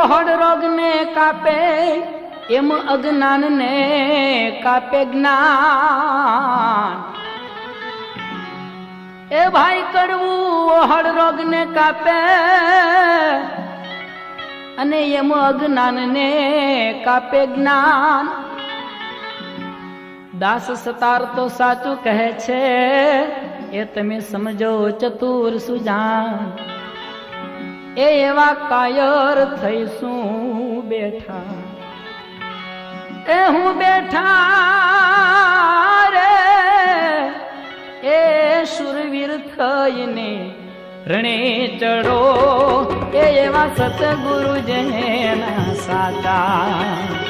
ઓહડ રોગ ને કાપે એમ અજ્ઞાન ને કાપે જ્ઞાન એ ભાઈ કડવું ઓહડ રોગ ને કાપે અને એમ અજ્ઞાન ને કાપે જ્ઞાન દાસ સતાર તો સાચું કહે છે એ તમે સમજો ચતુર સુજાન એ એવા કાયર થઈશું બેઠા એ હું બેઠા રે એ શુરવીર થઈને રણે ચડો એ એવા સતગુરુ જેના સાચા